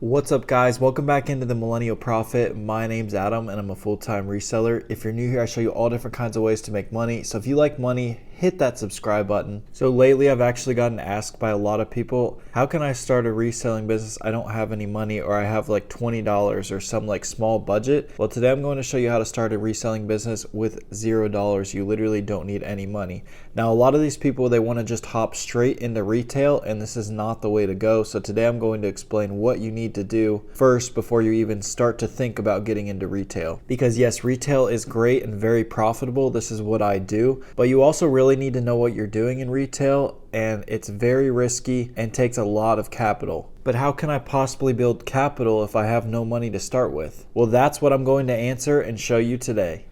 What's up, guys? Welcome back into the Millennial Profit. My name's Adam and I'm a full-time reseller. If you're new here, I show you all different kinds of ways to make money. So if you like money, hit that subscribe button. So lately I've actually gotten asked by a lot of people, how can I start a reselling business? I don't have any money, or I have like $20 or some like small budget. Well, today I'm going to show you how to start a reselling business with $0. You literally don't need any money. Now, a lot of these people, they want to just hop straight into retail, and this is not the way to go. So today I'm going to explain what you need to do first before you even start to think about getting into retail. Because yes, retail is great and very profitable. This is what I do, but you also really need to know what you're doing in retail, and it's very risky and takes a lot of capital. But how can I possibly build capital if I have no money to start with? Well, that's what I'm going to answer and show you today.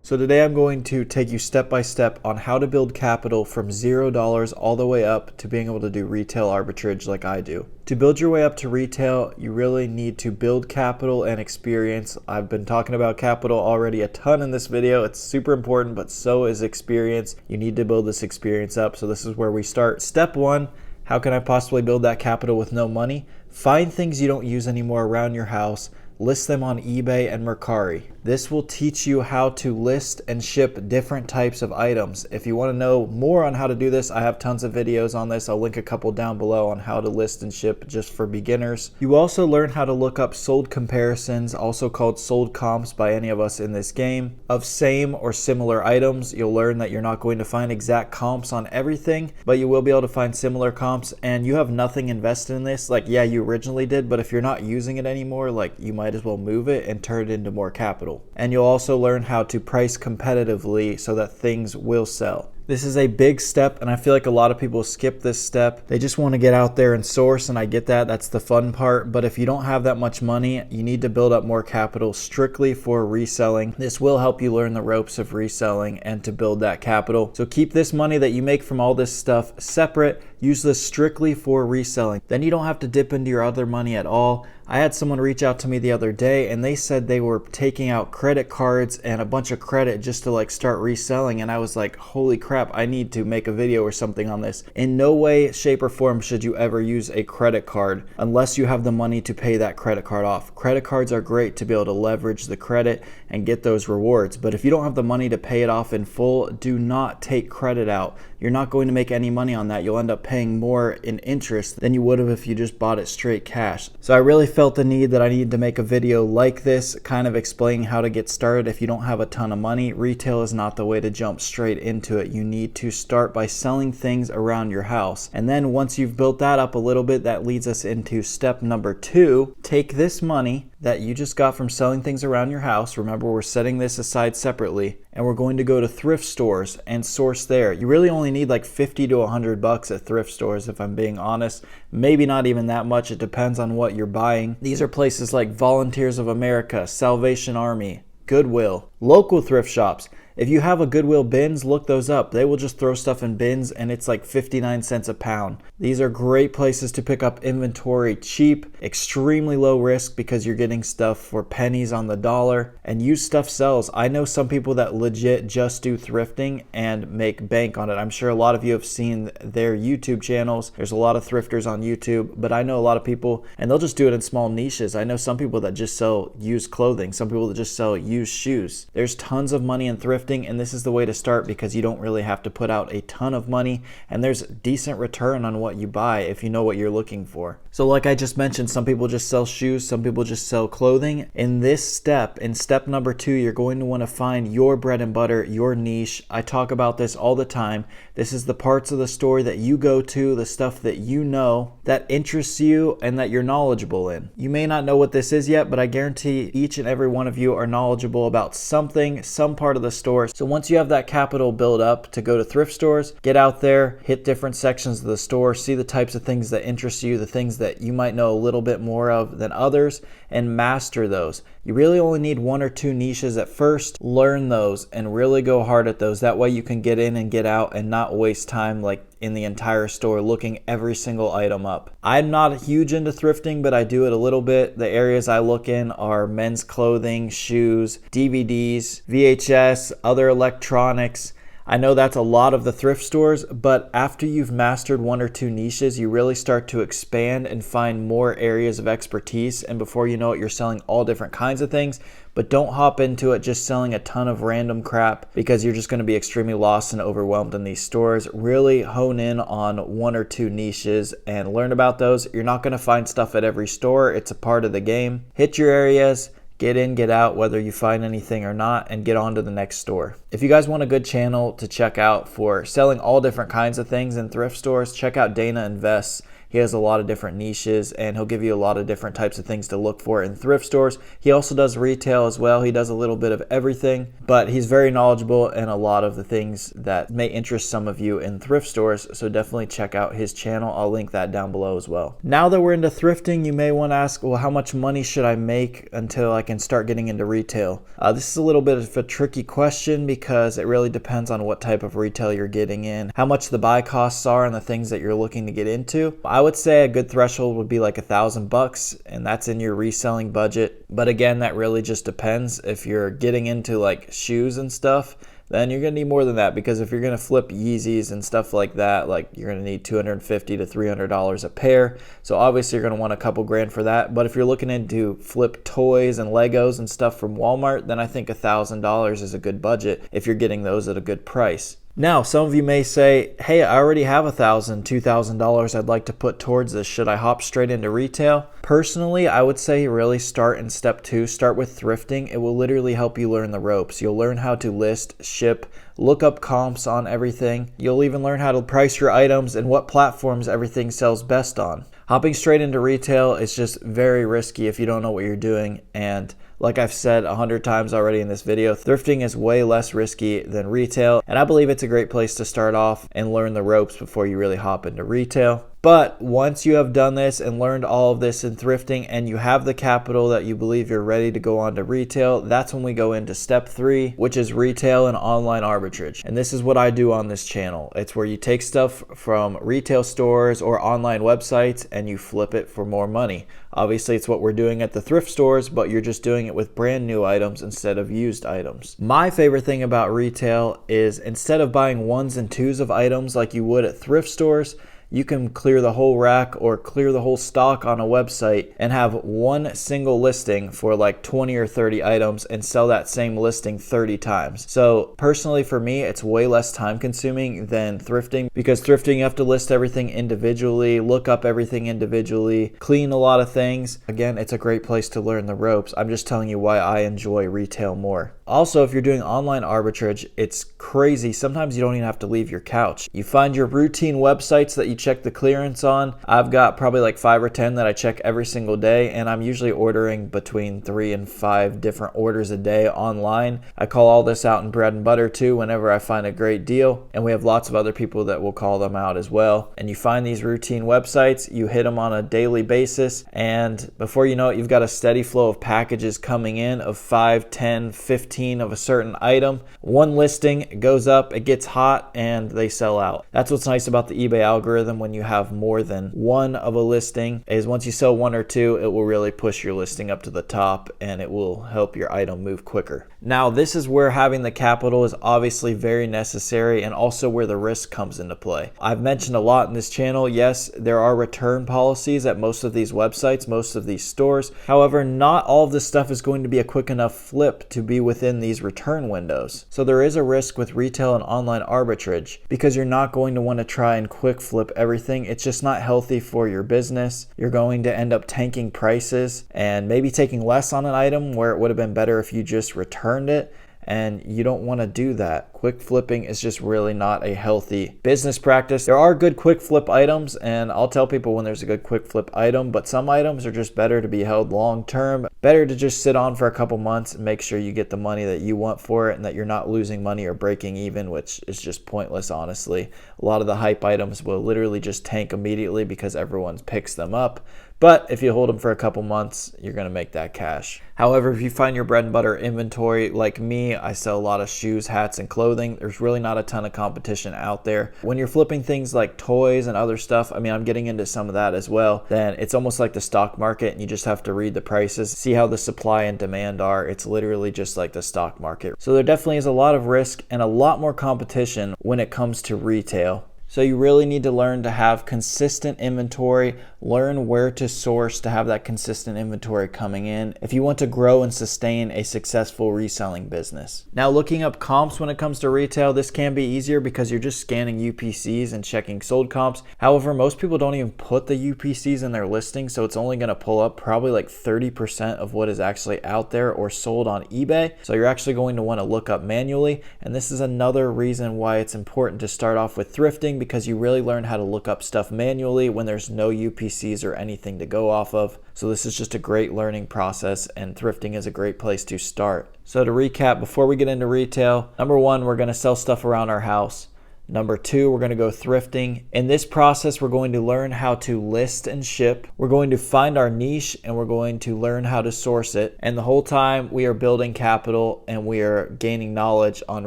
So today I'm going to take you step by step on how to build capital from $0 all the way up to being able to do retail arbitrage like I do. To build your way up to retail, you really need to build capital and experience. I've been talking about capital already a ton in this video. It's super important, but so is experience. You need to build this experience up. So this is where we start. Step one, how can I possibly build that capital with no money? Find things you don't use anymore around your house. List them on eBay and Mercari. This will teach you how to list and ship different types of items. If you want to know more on how to do this, I have tons of videos on this. I'll link a couple down below on how to list and ship just for beginners. You also learn how to look up sold comparisons, also called sold comps by any of us in this game, of same or similar items. You'll learn that you're not going to find exact comps on everything, but you will be able to find similar comps, and you have nothing invested in this. Like, yeah, you originally did, but if you're not using it anymore, like, you might as well move it and turn it into more capital. And you'll also learn how to price competitively so that things will sell. This is a big step, and I feel like a lot of people skip this step. They just want to get out there and source, and I get that. That's the fun part. But if you don't have that much money, you need to build up more capital strictly for reselling. This will help you learn the ropes of reselling and to build that capital. So keep this money that you make from all this stuff separate. Use this strictly for reselling. Then you don't have to dip into your other money at all. I had someone reach out to me the other day, and they said they were taking out credit cards and a bunch of credit just to like start reselling. And I was like, holy crap, I need to make a video or something on this. In no way, shape, or form should you ever use a credit card unless you have the money to pay that credit card off. Credit cards are great to be able to leverage the credit and get those rewards. But if you don't have the money to pay it off in full, do not take credit out. You're not going to make any money on that. You'll end up paying more in interest than you would have if you just bought it straight cash. So I really felt the need that I needed to make a video like this, kind of explaining how to get started if you don't have a ton of money. Retail is not the way to jump straight into it. You need to start by selling things around your house. And then once you've built that up a little bit, that leads us into step number two. Take this money that you just got from selling things around your house. Remember, we're setting this aside separately, and we're going to go to thrift stores and source there. You really only need like 50 to $100 at thrift stores, if I'm being honest. Maybe not even that much. It depends on what you're buying. These are places like Volunteers of America, Salvation Army, Goodwill, local thrift shops. If you have a Goodwill bins, look those up. They will just throw stuff in bins, and it's like 59 cents a pound. These are great places to pick up inventory cheap, extremely low risk because you're getting stuff for pennies on the dollar, and used stuff sells. I know some people that legit just do thrifting and make bank on it. I'm sure a lot of you have seen their YouTube channels. There's a lot of thrifters on YouTube, but I know a lot of people, and they'll just do it in small niches. I know some people that just sell used clothing, some people that just sell used shoes. There's tons of money in thrifting, and this is the way to start because you don't really have to put out a ton of money, and there's decent return on what you buy if you know what you're looking for. So like I just mentioned, some people just sell shoes, some people just sell clothing. In this step, in step number two, you're going to want to find your bread and butter, your niche. I talk about this all the time. This is the parts of the store that you go to, the stuff that you know, that interests you and that you're knowledgeable in. You may not know what this is yet, but I guarantee each and every one of you are knowledgeable about something, some part of the store. So once you have that capital built up to go to thrift stores, get out there, hit different sections of the store, see the types of things that interest you, the things that you might know a little bit more of than others, and master those. You really only need one or two niches at first. Learn those and really go hard at those. That way you can get in and get out and not waste time like in the entire store looking every single item up. I'm not huge into thrifting, but I do it a little bit. The areas I look in are men's clothing, shoes, DVDs, VHS, other electronics. I know that's a lot of the thrift stores, but after you've mastered one or two niches, you really start to expand and find more areas of expertise. And before you know it, you're selling all different kinds of things. But don't hop into it just selling a ton of random crap, because you're just going to be extremely lost and overwhelmed in these stores. Really hone in on one or two niches and learn about those. You're not going to find stuff at every store. It's a part of the game. Hit your areas. Get in, get out, whether you find anything or not, and get on to the next store. If you guys want a good channel to check out for selling all different kinds of things in thrift stores, check out Dana Invests. He has a lot of different niches, and he'll give you a lot of different types of things to look for in thrift stores. He also does retail as well. He does a little bit of everything, but he's very knowledgeable in a lot of the things that may interest some of you in thrift stores, so definitely check out his channel. I'll link that down below as well. Now that we're into thrifting, you may want to ask, well, how much money should I make until I can start getting into retail? This is a little bit of a tricky question because it really depends on what type of retail you're getting in, how much the buy costs are, and the things that you're looking to get into. I would say a good threshold would be like $1,000, and that's in your reselling budget. But again, that really just depends. If you're getting into like shoes and stuff, then you're gonna need more than that, because if you're gonna flip Yeezys and stuff like that, like you're gonna need $250 to $300 a pair. So obviously you're gonna want a couple grand for that. But if you're looking into flip toys and Legos and stuff from Walmart, then I think $1,000 is a good budget if you're getting those at a good price. Now, some of you may say, hey, I already have $1,000, $2,000 I'd like to put towards this. Should I hop straight into retail? Personally, I would say really start in step 2. Start with thrifting. It will literally help you learn the ropes. You'll learn how to list, ship, look up comps on everything. You'll even learn how to price your items and what platforms everything sells best on. Hopping straight into retail is just very risky if you don't know what you're doing. And like I've said 100 times already in this video, thrifting is way less risky than retail. And I believe it's a great place to start off and learn the ropes before you really hop into retail. But once you have done this and learned all of this in thrifting and you have the capital that you believe you're ready to go on to retail, that's when we go into step 3, which is retail and online arbitrage. And this is what I do on this channel. It's where you take stuff from retail stores or online websites and you flip it for more money. Obviously, it's what we're doing at the thrift stores, but you're just doing it with brand new items instead of used items. My favorite thing about retail is instead of buying ones and twos of items like you would at thrift stores, you can clear the whole rack or clear the whole stock on a website and have one single listing for like 20 or 30 items and sell that same listing 30 times. So personally for me, it's way less time consuming than thrifting, because thrifting you have to list everything individually, look up everything individually, clean a lot of things. Again, it's a great place to learn the ropes. I'm just telling you why I enjoy retail more. Also, if you're doing online arbitrage, it's crazy. Sometimes you don't even have to leave your couch. You find your routine websites that you check the clearance on. I've got probably like 5 or 10 that I check every single day, and I'm usually ordering between 3 and 5 different orders a day online. I call all this out in bread and butter too whenever I find a great deal, and we have lots of other people that will call them out as well. And you find these routine websites, you hit them on a daily basis, and before you know it, you've got a steady flow of packages coming in of 5, 10, 15 of a certain item. One listing, it goes up, it gets hot, and they sell out. That's what's nice about the eBay algorithm when you have more than one of a listing, is once you sell 1 or 2, it will really push your listing up to the top and it will help your item move quicker. Now, this is where having the capital is obviously very necessary, and also where the risk comes into play. I've mentioned a lot in this channel, yes, there are return policies at most of these websites, most of these stores. However, not all of this stuff is going to be a quick enough flip to be within these return windows. So there is a risk with retail and online arbitrage, because you're not going to want to try and quick flip everything. It's just not healthy for your business. You're going to end up tanking prices and maybe taking less on an item where it would have been better if you just returned it. And you don't want to do that. Quick flipping is just really not a healthy business practice. There are good quick flip items, and I'll tell people when there's a good quick flip item, but some items are just better to be held long term. Better to just sit on for a couple months and make sure you get the money that you want for it and that you're not losing money or breaking even, which is just pointless, honestly. A lot of the hype items will literally just tank immediately because everyone picks them up. But if you hold them for a couple months, you're going to make that cash. However, if you find your bread and butter inventory like me, I sell a lot of shoes, hats, and clothing. clothing, there's really not a ton of competition out there. When you're flipping things like toys and other stuff, I mean, I'm getting into some of that as well, then it's almost like the stock market, and you just have to read the prices, see how the supply and demand are. It's literally just like the stock market. So there definitely is a lot of risk and a lot more competition when it comes to retail. So you really need to learn to have consistent inventory, learn where to source to have that consistent inventory coming in if you want to grow and sustain a successful reselling business. Now, looking up comps when it comes to retail, this can be easier because you're just scanning UPCs and checking sold comps. However, most people don't even put the UPCs in their listing, so it's only going to pull up probably like 30% of what is actually out there or sold on eBay. So you're actually going to want to look up manually, and this is another reason why it's important to start off with thrifting, because you really learn how to look up stuff manually when there's no UPCs or anything to go off of. So this is just a great learning process, and thrifting is a great place to start. So to recap, before we get into retail, number one, we're going to sell stuff around our house. Number two, we're going to go thrifting. In this process, we're going to learn how to list and ship. We're going to find our niche, and we're going to learn how to source it. And the whole time we are building capital and we are gaining knowledge on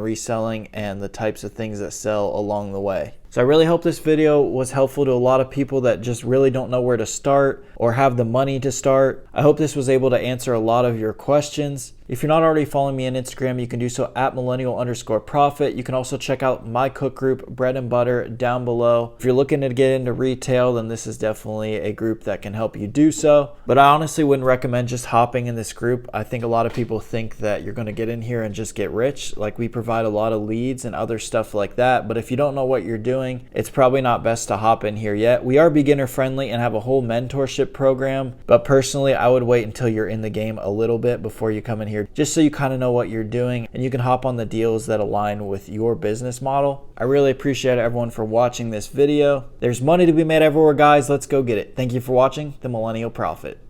reselling and the types of things that sell along the way. So I really hope this video was helpful to a lot of people that just really don't know where to start or have the money to start. I hope this was able to answer a lot of your questions. If you're not already following me on Instagram, you can do so at millennial_profit. You can also check out my cook group, Bread and Butter, down below. If you're looking to get into retail, then this is definitely a group that can help you do so. But I honestly wouldn't recommend just hopping in this group. I think a lot of people think that you're going to get in here and just get rich. Like, we provide a lot of leads and other stuff like that. But if you don't know what you're doing, it's probably not best to hop in here yet. We are beginner friendly and have a whole mentorship program, but personally, I would wait until you're in the game a little bit before you come in here, just so you kind of know what you're doing and you can hop on the deals that align with your business model. I really appreciate everyone for watching this video. There's money to be made everywhere, guys. Let's go get it. Thank you for watching The Millennial Profit.